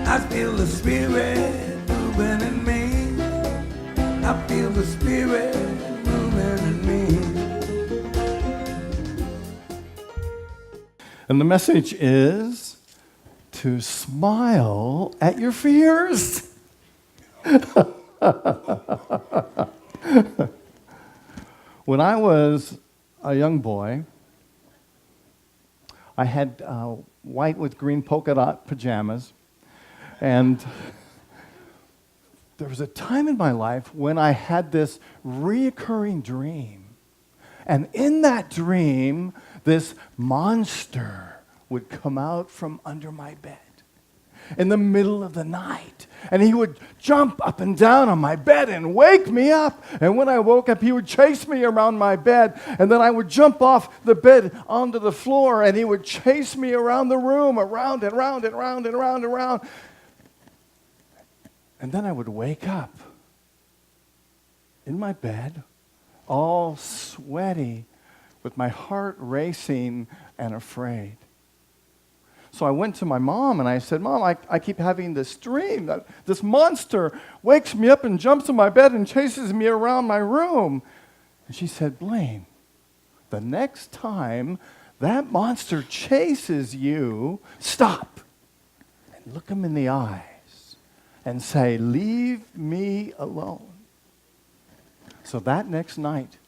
I feel the Spirit moving in me. I feel the Spirit moving in me. And the message is to smile at your fears. When I was a young boy, I had white with green polka dot pajamas, and there was a time in my life when I had this reoccurring dream. And in that dream, this monster would come out from under my bed in the middle of the night. And he would jump up and down on my bed and wake me up. And when I woke up, he would chase me around my bed. And then I would jump off the bed onto the floor, and he would chase me around the room, around and round and round and round and round. And then I would wake up in my bed, all sweaty, with my heart racing and afraid. So I went to my mom and I said, Mom, I keep having this dream that this monster wakes me up and jumps in my bed and chases me around my room. And she said, Blaine, the next time that monster chases you, stop and look him in the eyes and say, leave me alone. So that next night,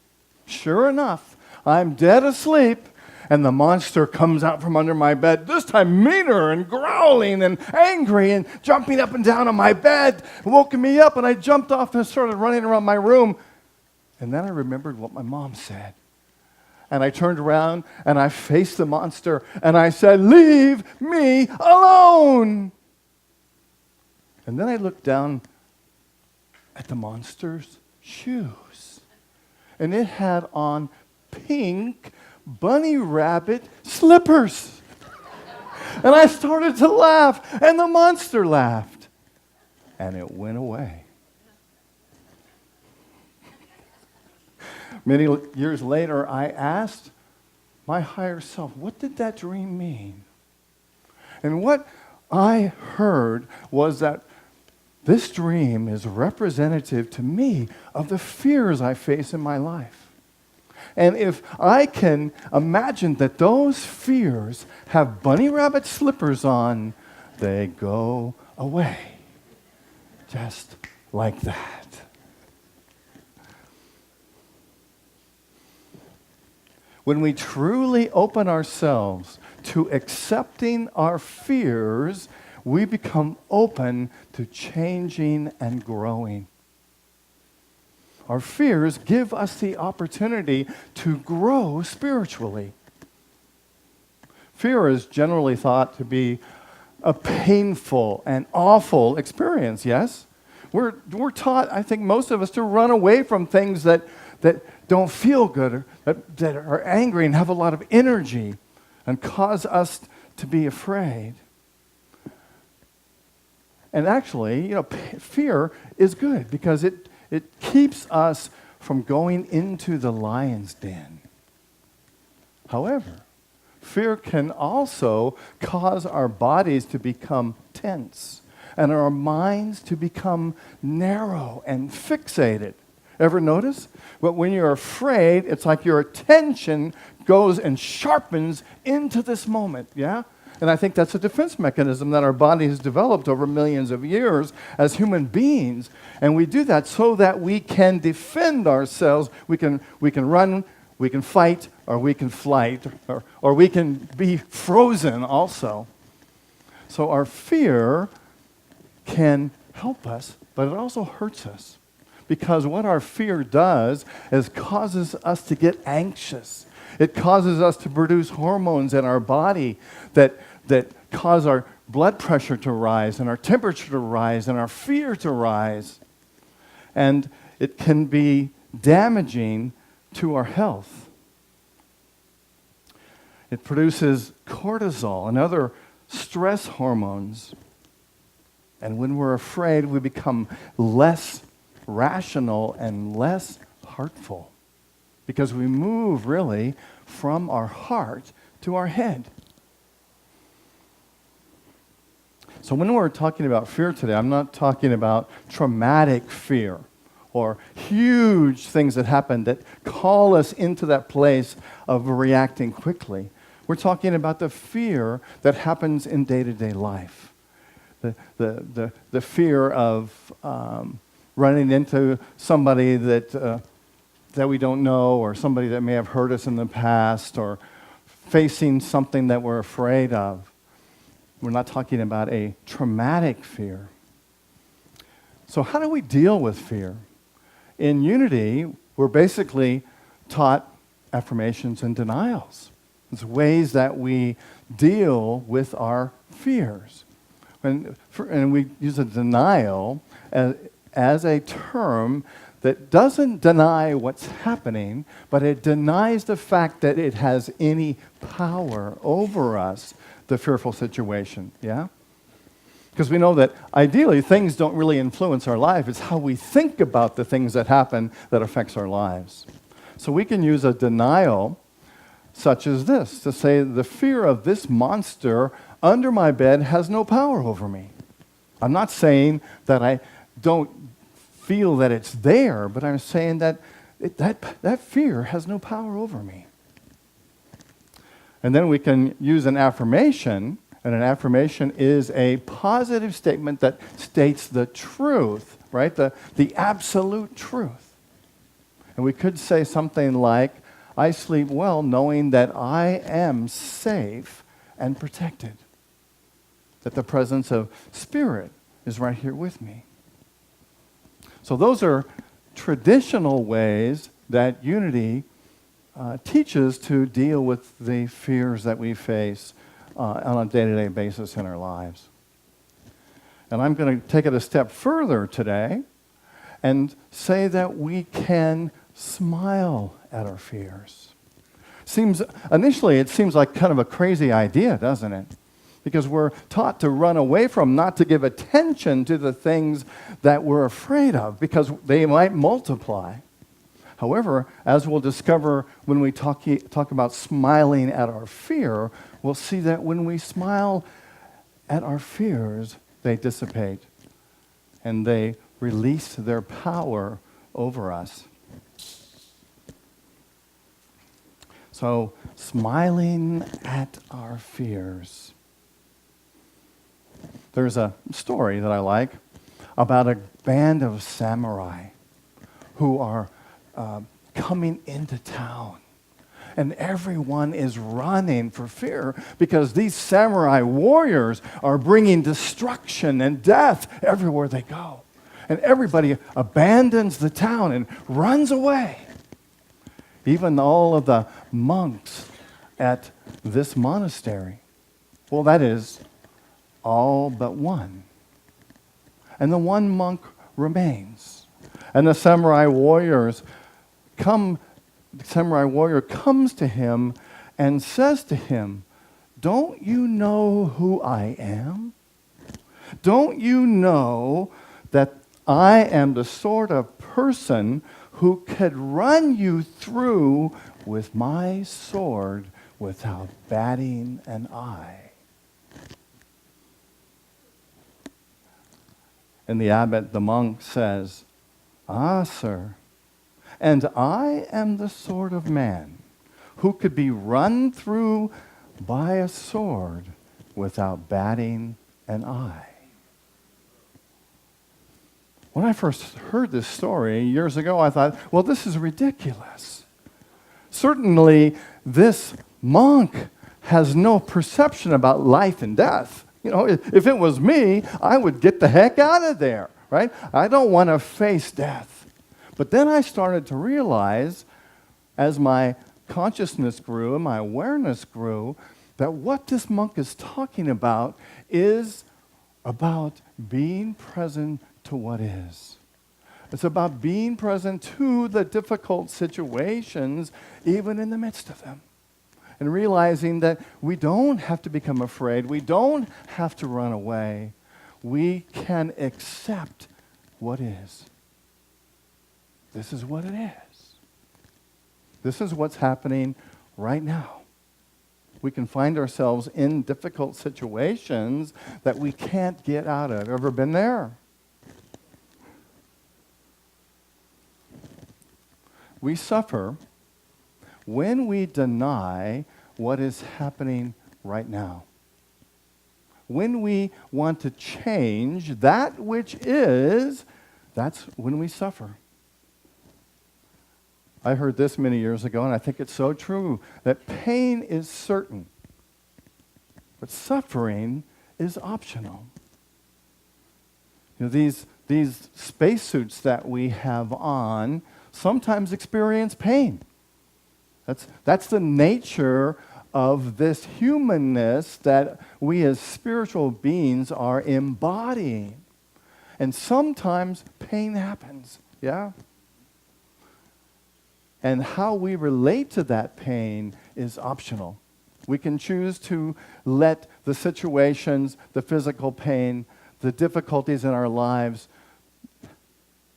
sure enough, I'm dead asleep, and the monster comes out from under my bed, this time meaner and growling and angry and jumping up and down on my bed, woke me up, and I jumped off and started running around my room. And then I remembered what my mom said. And I turned around and I faced the monster and I said, leave me alone. And then I looked down at the monster's shoes. And it had on pink bunny rabbit slippers. And I started to laugh, and the monster laughed, and it went away. Many years later, I asked my higher self, what did that dream mean? And what I heard was that this dream is representative to me of the fears I face in my life. And if I can imagine that those fears have bunny rabbit slippers on, they go away. Just like that. When we truly open ourselves to accepting our fears, we become open to changing and growing. Our fears give us the opportunity to grow spiritually. Fear is generally thought to be a painful and awful experience, yes? We're taught, I think most of us, to run away from things that don't feel good, or that are angry and have a lot of energy and cause us to be afraid. And actually, fear is good because it keeps us from going into the lion's den. However, fear can also cause our bodies to become tense and our minds to become narrow and fixated. Ever notice? But when you're afraid, it's like your attention goes and sharpens into this moment, yeah? And I think that's a defense mechanism that our body has developed over millions of years as human beings. And we do that so that we can defend ourselves. We can run, we can fight, or we can flight, or we can be frozen also. So our fear can help us, but it also hurts us. Because what our fear does is causes us to get anxious. It causes us to produce hormones in our body that cause our blood pressure to rise and our temperature to rise and our fear to rise. And it can be damaging to our health. It produces cortisol and other stress hormones. And when we're afraid, we become less rational and less heartful because we move really from our heart to our head. So when we're talking about fear today, I'm not talking about traumatic fear or huge things that happen that call us into that place of reacting quickly. We're talking about the fear that happens in day-to-day life. The fear of running into somebody that we don't know, or somebody that may have hurt us in the past, or facing something that we're afraid of. We're not talking about a traumatic fear. So how do we deal with fear? In Unity, we're basically taught affirmations and denials. It's ways that we deal with our fears. And we use a denial as a term that doesn't deny what's happening, but it denies the fact that it has any power over us, the fearful situation, yeah? Because we know that ideally things don't really influence our life. It's how we think about the things that happen that affects our lives. So we can use a denial such as this, to say the fear of this monster under my bed has no power over me. I'm not saying that I don't feel that it's there, but I'm saying that that fear has no power over me. And then we can use an affirmation, and an affirmation is a positive statement that states the truth, right? The absolute truth. And we could say something like, I sleep well knowing that I am safe and protected. That the presence of Spirit is right here with me. So those are traditional ways that Unity teaches to deal with the fears that we face on a day-to-day basis in our lives. And I'm going to take it a step further today and say that we can smile at our fears. Initially, it seems like kind of a crazy idea, doesn't it? Because we're taught to run away from, not to give attention to the things that we're afraid of, because they might multiply. However, as we'll discover when we talk about smiling at our fear, we'll see that when we smile at our fears, they dissipate and they release their power over us. So, smiling at our fears. There's a story that I like about a band of samurai who are coming into town. And everyone is running for fear because these samurai warriors are bringing destruction and death everywhere they go. And everybody abandons the town and runs away. Even all of the monks at this monastery. Well, that is all but one. And the one monk remains. And the samurai warrior comes to him and says to him, "Don't you know who I am? Don't you know that I am the sort of person who could run you through with my sword without batting an eye?" And the abbot, the monk, says, "Ah, sir, and I am the sort of man who could be run through by a sword without batting an eye." When I first heard this story years ago, I thought, well, this is ridiculous. Certainly, this monk has no perception about life and death. You know, if it was me, I would get the heck out of there, right? I don't want to face death. But then I started to realize, as my consciousness grew and my awareness grew, that what this monk is talking about is about being present to what is. It's about being present to the difficult situations, even in the midst of them. And realizing that we don't have to become afraid. We don't have to run away. We can accept what is. This is what it is. This is what's happening right now. We can find ourselves in difficult situations that we can't get out of. Ever been there? We suffer when we deny what is happening right now. When we want to change that which is, that's when we suffer. I heard this many years ago, and I think it's so true, that pain is certain, but suffering is optional. You know, these spacesuits that we have on sometimes experience pain. That's the nature of this humanness that we as spiritual beings are embodying. And sometimes pain happens, yeah? And how we relate to that pain is optional. We can choose to let the situations, the physical pain, the difficulties in our lives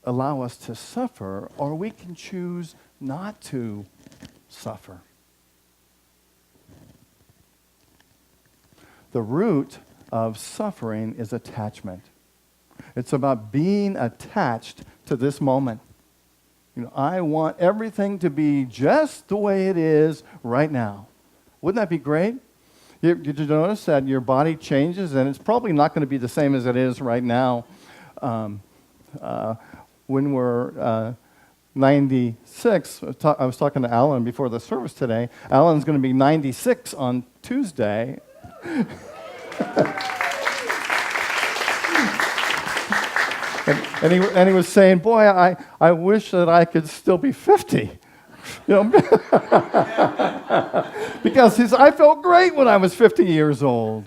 allow us to suffer, or we can choose not to suffer. The root of suffering is attachment. It's about being attached to this moment. You know, I want everything to be just the way it is right now. Wouldn't that be great? Did you notice that your body changes, and it's probably not going to be the same as it is right now when we're 96. I was talking to Alan before the service today. Alan's going to be 96 on Tuesday. And he was saying, boy, I wish that I could still be 50. You know, because I felt great when I was 50 years old.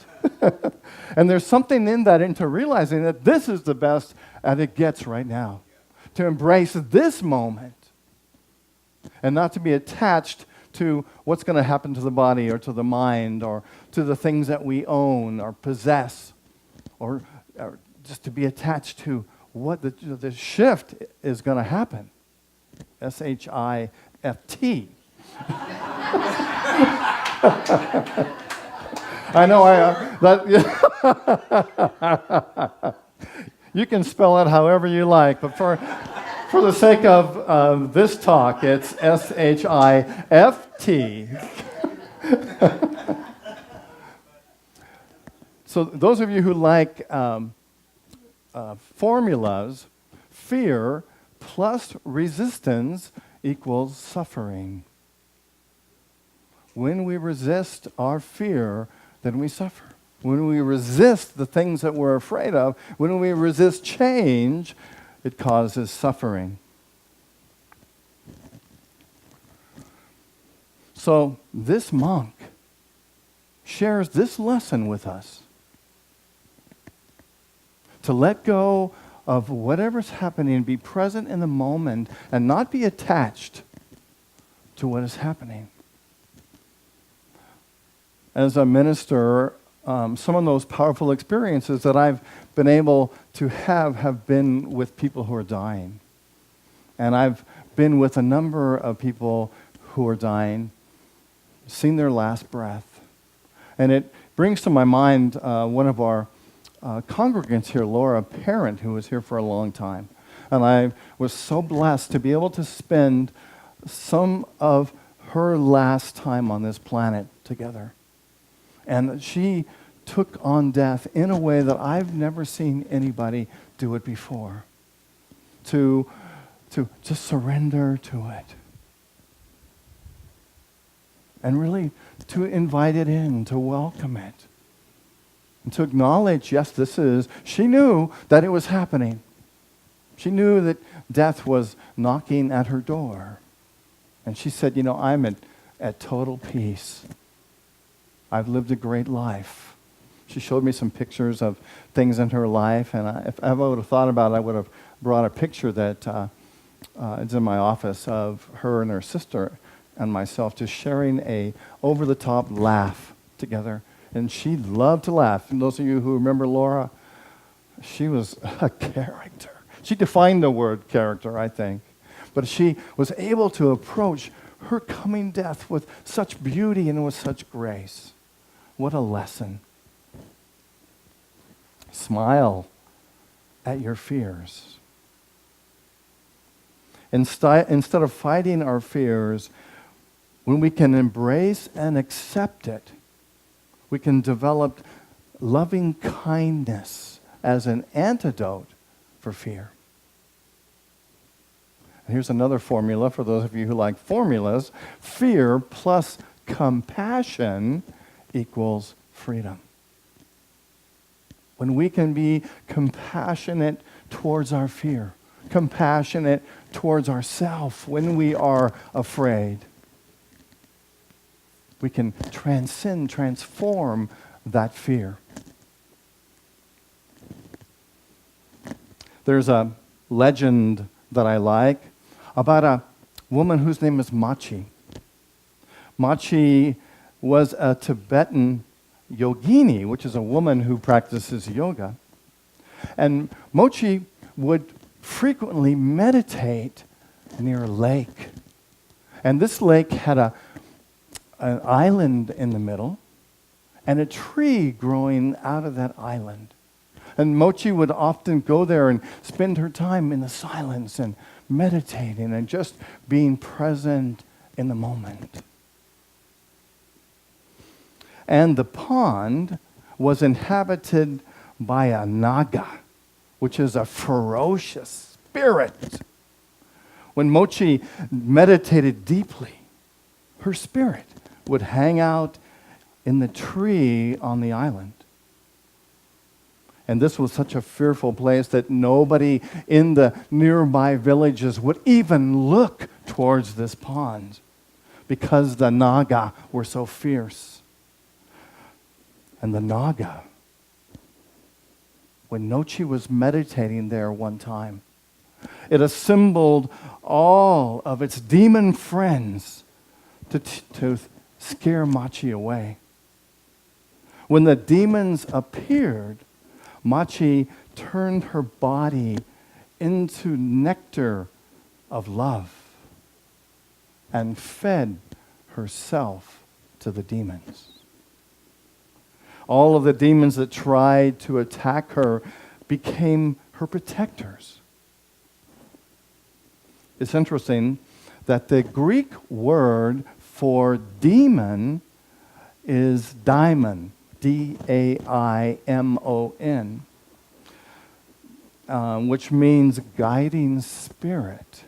And there's something in that, into realizing that this is the best that it gets right now. To embrace this moment and not to be attached to what's going to happen to the body or to the mind or to the things that we own or possess, or just to be attached to what the shift is going to happen. S-H-I-F-T. I know. You can spell it however you like, but for the sake of this talk, it's S-H-I-F-T. So those of you who like formulas, fear plus resistance equals suffering. When we resist our fear, then we suffer. When we resist the things that we're afraid of, when we resist change, it causes suffering. So this monk shares this lesson with us. To let go of whatever's happening and be present in the moment and not be attached to what is happening. As a minister, some of those powerful experiences that I've been able to have been with people who are dying. And I've been with a number of people who are dying, seen their last breath. And it brings to my mind one of our congregants here, Laura Parent, who was here for a long time. And I was so blessed to be able to spend some of her last time on this planet together. And she took on death in a way that I've never seen anybody do it before. To just surrender to it. And really to invite it in, to welcome it. And to acknowledge, yes, this is, she knew that it was happening. She knew that death was knocking at her door. And she said, you know, I'm at total peace. I've lived a great life. She showed me some pictures of things in her life, and if I would have thought about it, I would have brought a picture that is in my office of her and her sister and myself just sharing a over-the-top laugh together. And she loved to laugh. And those of you who remember Laura, she was a character. She defined the word character, I think. But she was able to approach her coming death with such beauty and with such grace. What a lesson. Smile at your fears. Instead of fighting our fears, when we can embrace and accept it, we can develop loving kindness as an antidote for fear. And here's another formula for those of you who like formulas. Fear plus compassion equals freedom. When we can be compassionate towards our fear, compassionate towards ourselves when we are afraid, we can transform that fear. There's a legend that I like about a woman whose name is Machi. Machi was a Tibetan yogini, which is a woman who practices yoga. And Mochi would frequently meditate near a lake. And this lake had an island in the middle and a tree growing out of that island. And Mochi would often go there and spend her time in the silence and meditating and just being present in the moment. And the pond was inhabited by a naga, which is a ferocious spirit. When Mochi meditated deeply, her spirit would hang out in the tree on the island. And this was such a fearful place that nobody in the nearby villages would even look towards this pond because the naga were so fierce. And the naga, when Mochi was meditating there one time, it assembled all of its demon friends to scare Mochi away. When the demons appeared, Mochi turned her body into nectar of love and fed herself to the demons. All of the demons that tried to attack her became her protectors. It's interesting that the Greek word for demon is daimon, D-A-I-M-O-N, which means guiding spirit.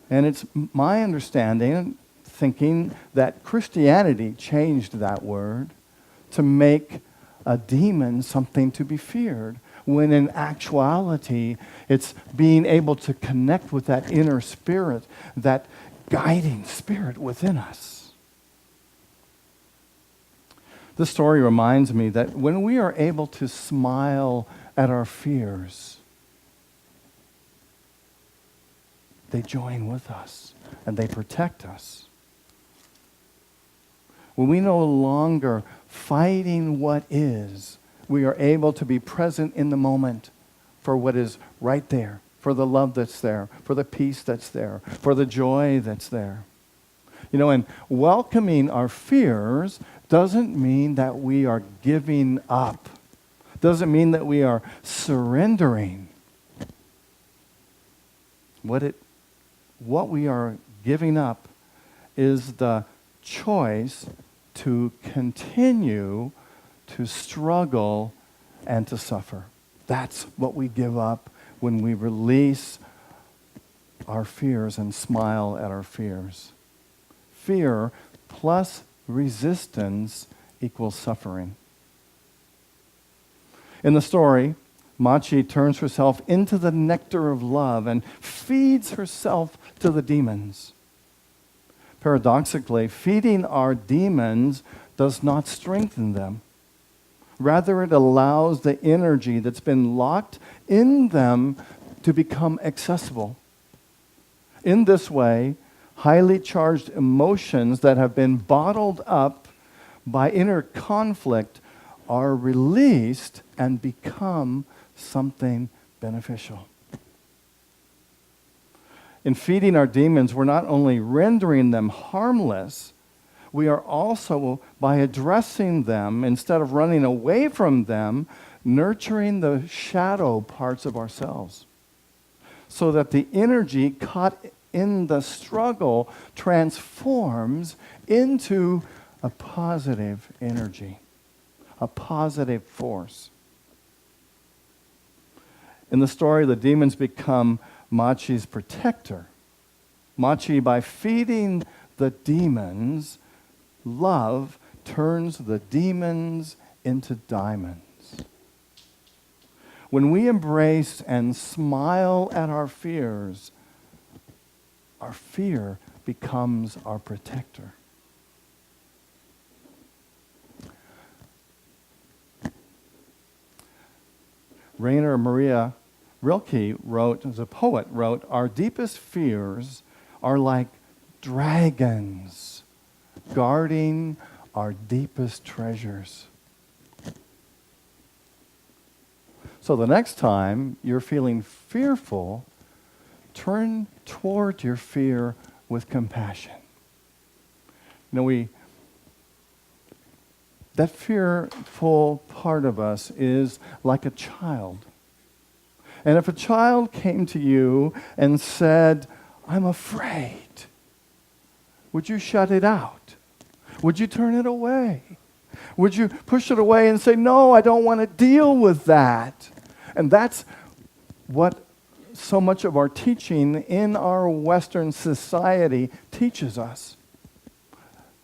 And it's my understanding, thinking, that Christianity changed that word to make a demon something to be feared, when in actuality it's being able to connect with that inner spirit, that guiding spirit within us. This story reminds me that when we are able to smile at our fears, they join with us and they protect us. When we no longer fighting what is, we are able to be present in the moment for what is right there, for the love that's there, for the peace that's there, for the joy that's there. You know, and welcoming our fears doesn't mean that we are giving up. Doesn't mean that we are surrendering. What we are giving up is the choice to continue to struggle and to suffer. That's what we give up when we release our fears and smile at our fears. Fear plus resistance equals suffering. In the story, Machi turns herself into the nectar of love and feeds herself to the demons. Paradoxically, feeding our demons does not strengthen them. Rather, it allows the energy that's been locked in them to become accessible. In this way, highly charged emotions that have been bottled up by inner conflict are released and become something beneficial. In feeding our demons, we're not only rendering them harmless, we are also, by addressing them, instead of running away from them, nurturing the shadow parts of ourselves, so that the energy caught in the struggle transforms into a positive energy, a positive force. In the story, the demons become Machi's protector. Machi, by feeding the demons, love turns the demons into diamonds. When we embrace and smile at our fear becomes our protector. Rainer Maria Rilke wrote, as a poet, wrote, "Our deepest fears are like dragons guarding our deepest treasures." So the next time you're feeling fearful, turn toward your fear with compassion. That fearful part of us is like a child. And if a child came to you and said, "I'm afraid," would you shut it out? Would you turn it away? Would you push it away and say, "No, I don't want to deal with that"? And that's what so much of our teaching in our Western society teaches us.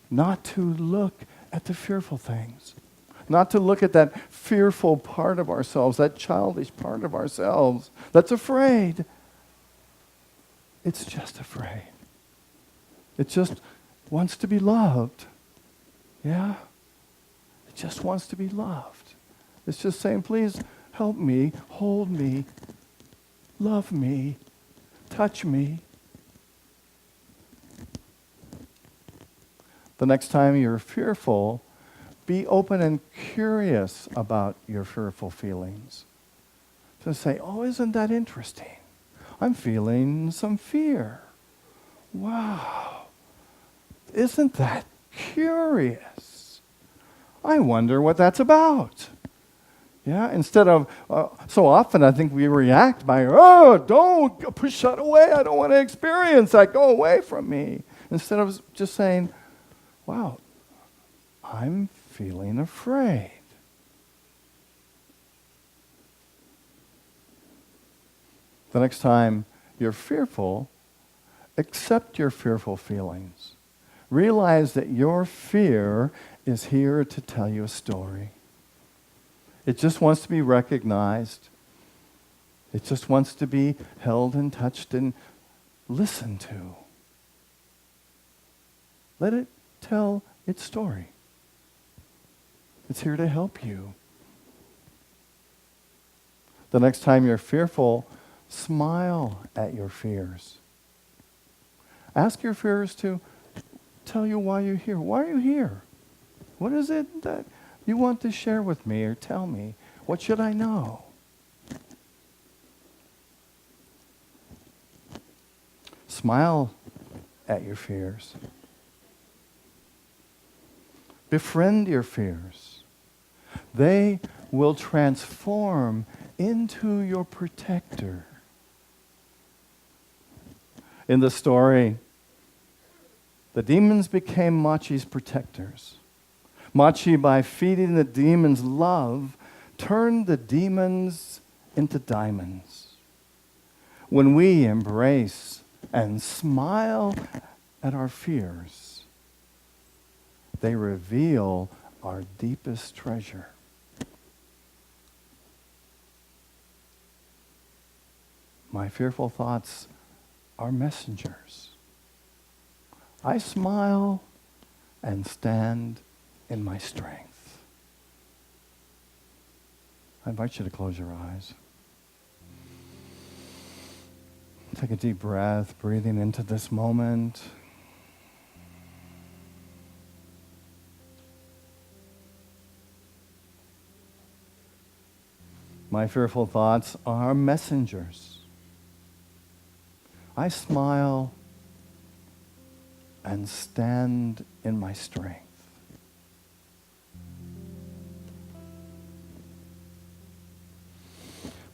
Not to look at the fearful things. Not to look at that fearful part of ourselves, that childish part of ourselves that's afraid. It's just afraid. It just wants to be loved. Yeah? It just wants to be loved. It's just saying, "Please help me, hold me, love me, touch me." The next time you're fearful, be open and curious about your fearful feelings. To say, "Oh, isn't that interesting? I'm feeling some fear. Wow. Isn't that curious? I wonder what that's about." Yeah, instead of, so often I think we react by, "Oh, don't push that away. I don't want to experience that. Go away from me." Instead of just saying, "Wow, I'm feeling afraid." The next time you're fearful, accept your fearful feelings. Realize that your fear is here to tell you a story. It just wants to be recognized. It just wants to be held and touched and listened to. Let it tell its story. It's here to help you. The next time you're fearful, smile at your fears. Ask your fears to tell you why you're here. Why are you here? What is it that you want to share with me or tell me? What should I know? Smile at your fears. Befriend your fears. They will transform into your protector. In the story, the demons became Machi's protectors. Machi, by feeding the demons love, turned the demons into diamonds. When we embrace and smile at our fears, they reveal our deepest treasure. My fearful thoughts are messengers. I smile and stand in my strength. I invite you to close your eyes. Take a deep breath, breathing into this moment. My fearful thoughts are messengers. I smile and stand in my strength.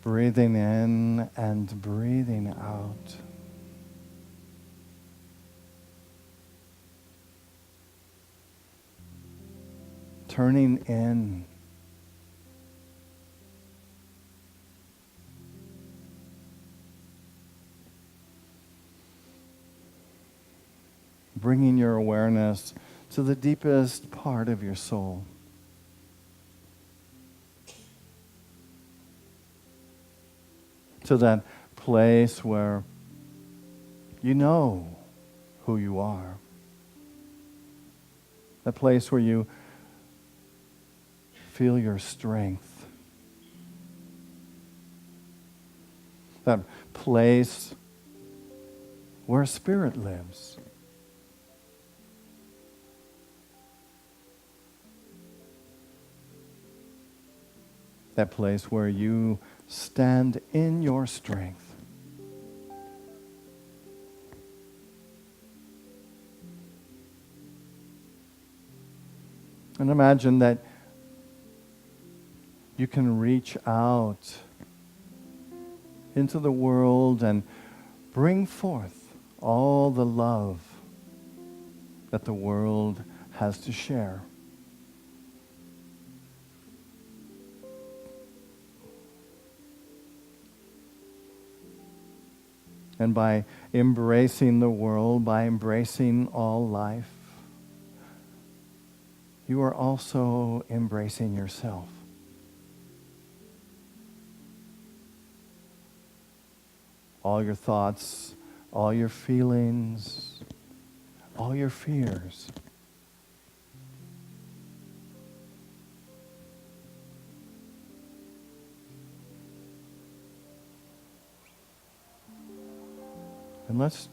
Breathing in and breathing out. Turning in. Bringing your awareness to the deepest part of your soul. To that place where you know who you are. That place where you feel your strength. That place where spirit lives. That place where you stand in your strength. And imagine that you can reach out into the world and bring forth all the love that the world has to share. And by embracing the world, by embracing all life, you are also embracing yourself. All your thoughts, all your feelings, all your fears. And let's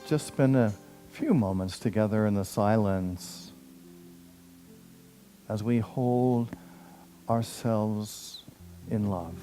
just spend a few moments together in the silence as we hold ourselves in love.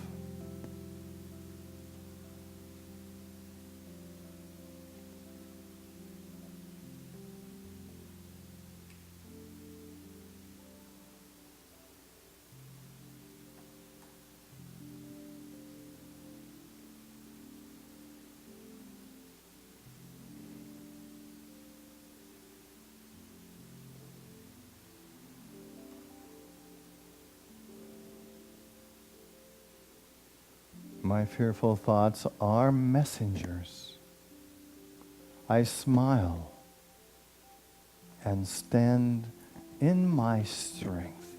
My fearful thoughts are messengers. I smile and stand in my strength.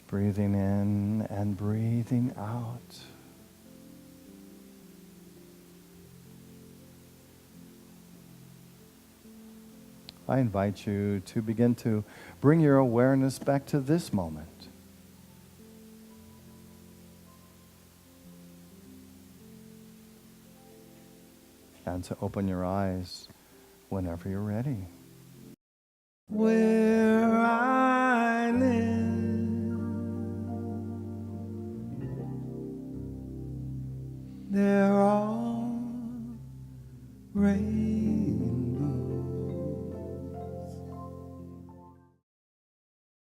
Breathing in and breathing out. I invite you to begin to bring your awareness back to this moment. And to open your eyes whenever you're ready. Where I live, there are rain.